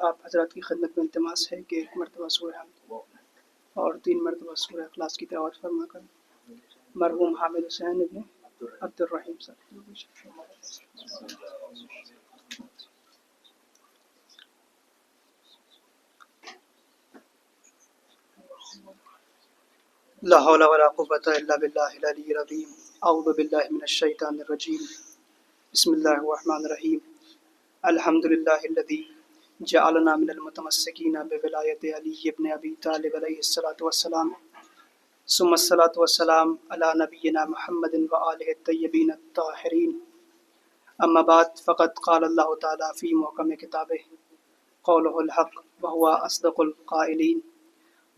آپ حضرات کی خدمت میں التماس ہے کہ 1 مرتبہ سورہ حمد اور 3 مرتبہ سورہ اخلاص کی تلاوت فرما کر مرحوم حامد حسین ابن عبد الرحیم صاحب لا حول ولا قوة الا بالله العلی العظیم اعوذ باللہ من الشیطان الرجیم بسم اللہ الرحمن الرحیم الحمد للہ الذی جعلنا من المتمسکین بولایت علی ابن ابی طالب علیہ الصلاۃ والسلام ثم الصلاۃ والسلام علی نبینا محمد وآلہ الطیبین الطاہرین اما بعد فقد قال اللہ تعالی فی محکم کتابہ قولہ الحق وهو اصدق القائلین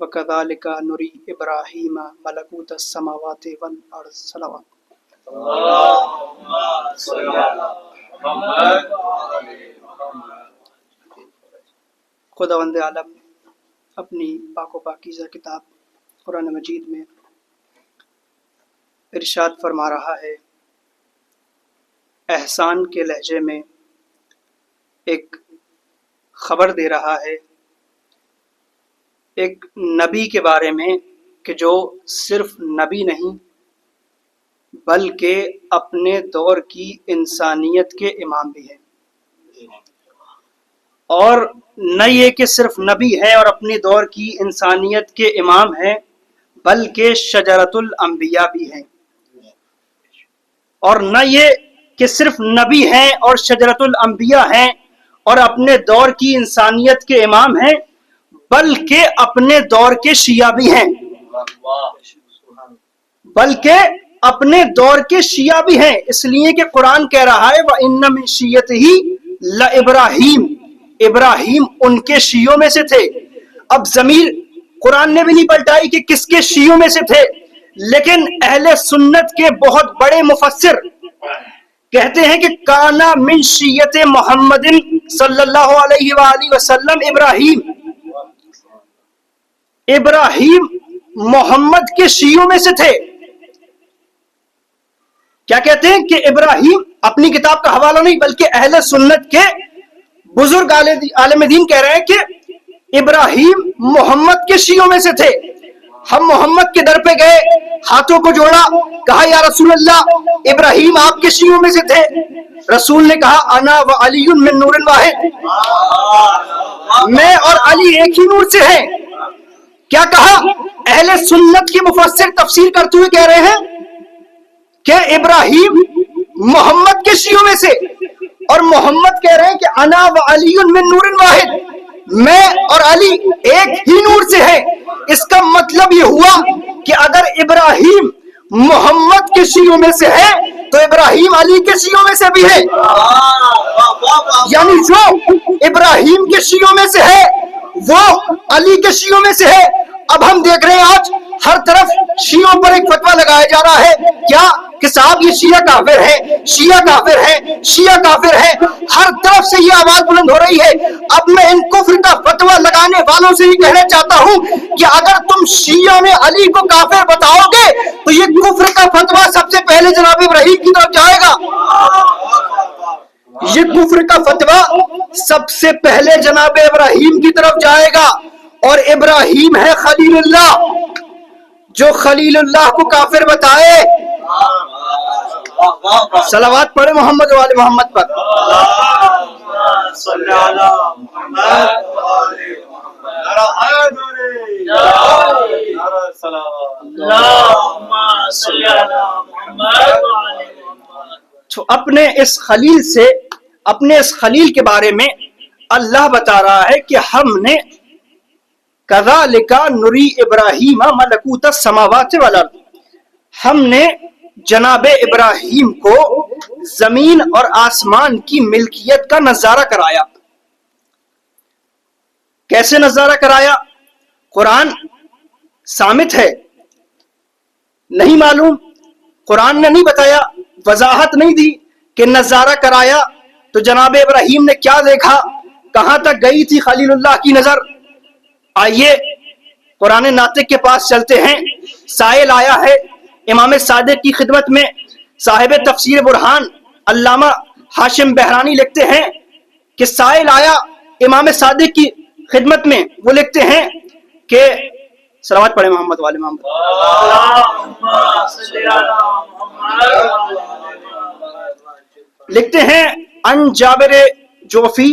وَكَذَلِكَ نُرِي إِبْرَاهِيمَ مَلَكُوتَ السَّمَاوَاتِ وَالْأَرْضِ صلوات اللهم صل على محمد خداوند عالم اپنی پاک و پاکیزہ کتاب قرآن مجید میں ارشاد فرما رہا ہے، احسان کے لہجے میں ایک خبر دے رہا ہے ایک نبی کے بارے میں کہ جو صرف نبی نہیں بلکہ اپنے دور کی انسانیت کے امام بھی ہیں، اور نہ یہ کہ صرف نبی ہے اور اپنے دور کی انسانیت کے امام ہیں بلکہ شجرۃ الانبیاء بھی ہیں، اور نہ یہ کہ صرف نبی ہیں اور شجرۃ الانبیاء ہیں اور اپنے دور کی انسانیت کے امام ہیں بلکہ اپنے دور کے شیعہ بھی ہیں، اس لیے کہ قرآن کہہ رہا ہے وَإِنَّ مِن شِيَّتِهِ لَإِبْرَاهِيمَ، ابراہیم ان کے شیعوں میں سے تھے۔ اب ضمیر قرآن نے بھی نہیں پلٹائی کہ کس کے شیعوں میں سے تھے، لیکن اہل سنت کے بہت بڑے مفسر کہتے ہیں کہ کانا من شیعت محمد صلی اللہ علیہ وآلہ وسلم ابراہیم محمد کے شیعوں میں سے تھے۔ کیا کہتے ہیں کہ ابراہیم، اپنی کتاب کا حوالہ نہیں بلکہ اہل سنت کے بزرگ عالم دین کہہ رہے ہیں کہ ابراہیم محمد کے شیعوں میں سے تھے۔ ہم محمد کے در پہ گئے، ہاتھوں کو جوڑا، کہا یا رسول اللہ ابراہیم آپ کے شیعوں میں سے تھے؟ رسول نے کہا انا و علی من نور واحد، میں اور علی ایک ہی نور سے ہیں۔ کیا کہا؟ اہل سنت کی مفسر تفسیر کرتے ہوئے کہہ رہے ہیں کہ ابراہیم محمد کے شیعوں میں سے، اور محمد کہہ رہے ہیں کہ انا و علی من نور واحد، میں اور علی ایک ہی نور سے ہیں۔ اس کا مطلب یہ ہوا کہ اگر ابراہیم محمد کے شیعوں میں سے ہے تو ابراہیم علی کے شیعوں میں سے بھی ہے، یعنی جو ابراہیم کے شیعوں میں سے ہے وہ علی کے شیعوں میں سے ہے۔ اب ہم دیکھ رہے ہیں آج ہر طرف شیعوں پر ایک فتویٰ لگایا جا رہا ہے، کیا کہ صاحب یہ شیعہ کافر ہے، شیعہ کافر ہے، شیعہ کافر ہے، ہر طرف سے یہ آواز بلند ہو رہی ہے۔ اب میں ان کفر کا فتویٰ لگانے والوں سے یہ کہنا چاہتا ہوں کہ اگر تم شیعہ میں علی کو کافر بتاؤ گے تو یہ کفر کا فتویٰ سب سے پہلے جناب ابراہیم کی طرف جائے گا، یہ کفر کا فتویٰ سب سے پہلے جناب ابراہیم کی طرف جائے گا، اور ابراہیم ہے خلیل اللہ، جو خلیل اللہ کو کافر بتائے۔ صلوات پڑھے محمد و آل محمد پر۔ صلی علی محمد تو اپنے اس خلیل سے، اپنے اس خلیل کے بارے میں اللہ بتا رہا ہے کہ ہم نے کذالک نری ابراہیم ملکوت السماوات والارض، ہم نے جناب ابراہیم کو زمین اور آسمان کی ملکیت کا نظارہ کرایا۔ کیسے نظارہ کرایا؟ قرآن صامت ہے، نہیں معلوم، قرآن نے نہیں بتایا، وضاحت نہیں دی کہ نظارہ کرایا تو جناب ابراہیم نے کیا دیکھا، کہاں تک گئی تھی خلیل اللہ کی نظر۔ آئیے قرآن ناطق کے پاس چلتے ہیں۔ سائل آیا ہے امام صادق کی خدمت میں، صاحب تفسیر برہان علامہ ہاشم بہرانی لکھتے ہیں کہ سائل آیا امام صادق کی خدمت میں وہ لکھتے ہیں کہ صلوات پڑھیں محمد والے محمد. لکھتے ہیں ان جابر جوفی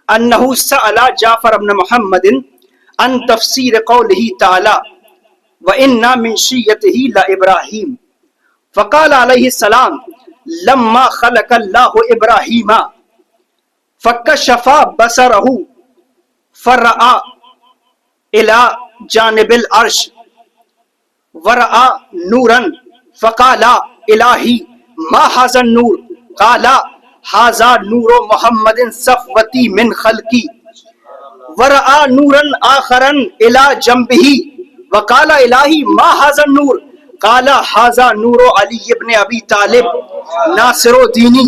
انہ سأل جعفر بن محمد ان تفسیر قوله تعالی وَإِنَّا مِن شِيَّتِهِ لَإِبْرَاهِيمَ فقال علیہ السلام لما خلق اللہ ابراہیم فکشف بصرہ فرآ الى جانب العرش ورآ نورا فقال الہی ما ھذا النور قال ھذا نور محمد صفوتی من خلقی ورآ نورا آخرا الى جنبہ وقال الہی ما ھذا النور قال ھذا نور علی ابن ابی طالب ناصر دینی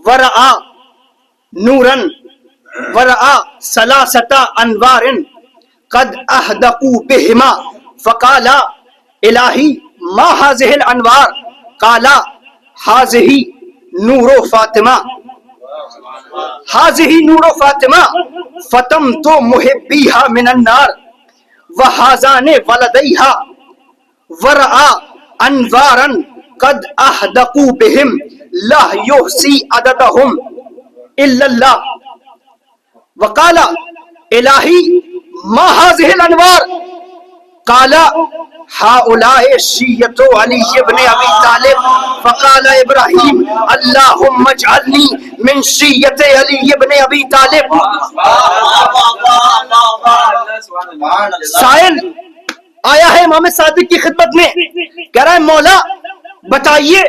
ورآ نورا ورآ ثلاثة انوار قد احدقوا بہما فقال الہی ما هذه الانوار قال هذه نور فاطمہ هذه نور فاطمہ فتمت محبیها من النار وهذان ولدیها ورآ انوارا قد احدقوا بهم لا يحصي عددهم الا الله وقال الہی ما هذه الانوار قال هؤلاء شیعۃ علی ابن ابی طالب فقال ابراہیم اللهم اجعلنی من شیعۃ علی ابن ابی طالب. سائل آیا ہے امام صادق کی خدمت میں، کہہ رہا ہے مولا بتائیے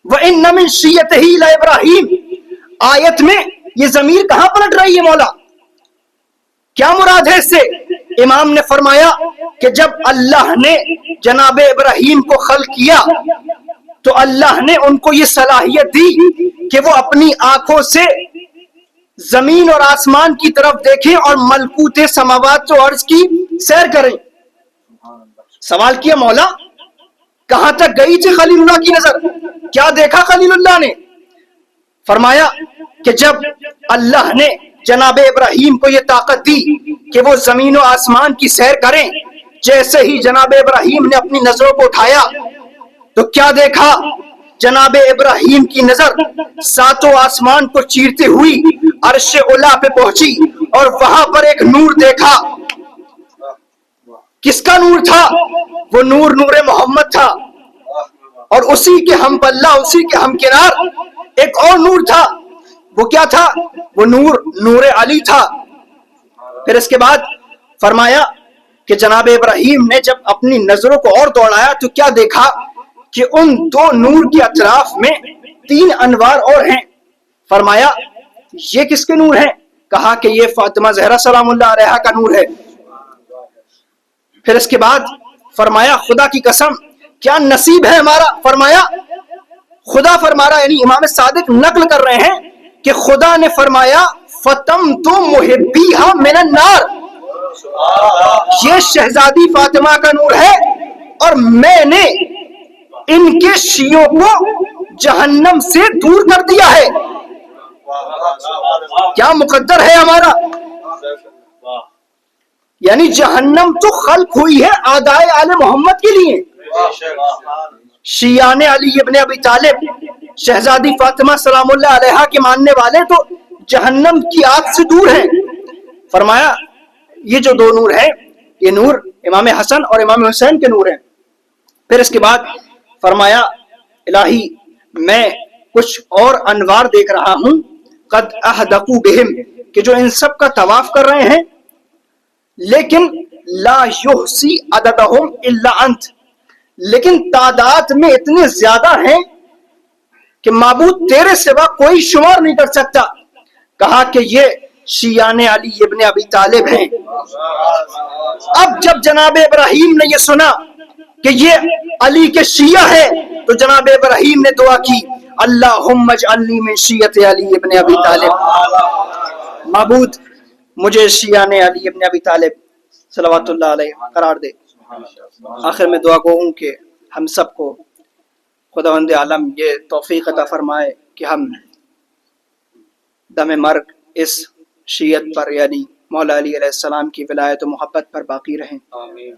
وَإِنَّ مِن شِيَّتِهِ لَإِبْرَاهِيمَ، آیت میں یہ ضمیر کہاں پلٹ رہی ہے مولا، کیا مراد ہے اس سے؟ امام نے فرمایا کہ جب اللہ نے جناب ابراہیم کو خلق کیا تو اللہ نے ان کو یہ صلاحیت دی کہ وہ اپنی آنکھوں سے زمین اور آسمان کی طرف دیکھیں اور ملکوت سماوات و ارض کی سیر کریں. سوال کیا مولا کہاں تک گئی تھی خلیل اللہ کی نظر، کیا دیکھا خلیل اللہ نے؟ فرمایا کہ جب اللہ نے جناب ابراہیم کو یہ طاقت دی کہ وہ زمین و آسمان کی سیر کریں، جیسے ہی جناب ابراہیم نے اپنی نظروں کو اٹھایا تو کیا دیکھا؟ جناب ابراہیم کی نظر ساتوں آسمان کو چیرتے ہوئی عرش اولا پہ پہنچی اور وہاں پر ایک نور دیکھا. کس کا نور تھا؟ وہ نور نور محمد تھا، اور اسی کے ہم پلہ، اسی کے ہم کنار ایک اور نور تھا. وہ کیا تھا؟ وہ نور نور علی تھا. پھر اس کے بعد فرمایا کہ جناب ابراہیم نے جب اپنی نظروں کو اور دوڑایا تو کیا دیکھا کہ ان دو نور کے اطراف میں 3 انوار اور ہیں. فرمایا یہ کس کے نور ہیں؟ کہا کہ یہ فاطمہ زہرا سلام اللہ علیہا کا نور ہے. پھر اس کے بعد فرمایا خدا کی قسم کیا نصیب ہے ہمارا. فرمایا خدا فرما رہا، یعنی امام صادق نقل کر رہے ہیں کہ خدا نے فرمایا فتمت محبیها من النار، یہ شہزادی فاطمہ کا نور ہے اور میں نے ان کے شیعوں کو جہنم سے دور کر دیا ہے. کیا مقدر ہے ہمارا، یعنی جہنم تو خلق ہوئی ہے اعدائے آل محمد کے لیے. شیعان علی ابن ابی طالب شہزادی فاطمہ سلام اللہ علیہا کے ماننے والے تو جہنم کی آگ سے دور ہیں. فرمایا یہ جو 2 نور ہیں یہ نور امام حسن اور امام حسین کے نور ہیں. پھر اس کے بعد فرمایا الہی میں کچھ اور انوار دیکھ رہا ہوں قد احدقوا بہم، کہ جو ان سب کا طواف کر رہے ہیں لیکن لا یحصی عددہم الا انت، لیکن تعداد میں اتنے زیادہ ہیں کہ معبود تیرے سوا کوئی شمار نہیں کر سکتا. کہا کہ یہ شیعان علی ابن ابی طالب ہیں. اب جب جناب ابراہیم نے یہ سنا کہ یہ علی کے شیعہ ہے تو جناب ابراہیم نے دعا کی اللہم اجعلنی من شیعۃ علی ابن ابی طالب، معبود مجھے شیعان علی ابن ابی طالب صلوات اللہ علیہ قرار دے. آخر میں دعا گو ہوں کہ ہم سب کو خداوند عالم یہ توفیق عطا فرمائے کہ ہم دم مرگ اس شیعت پر یعنی مولا علی علیہ السلام کی ولایت و محبت پر باقی رہیں۔ آمین۔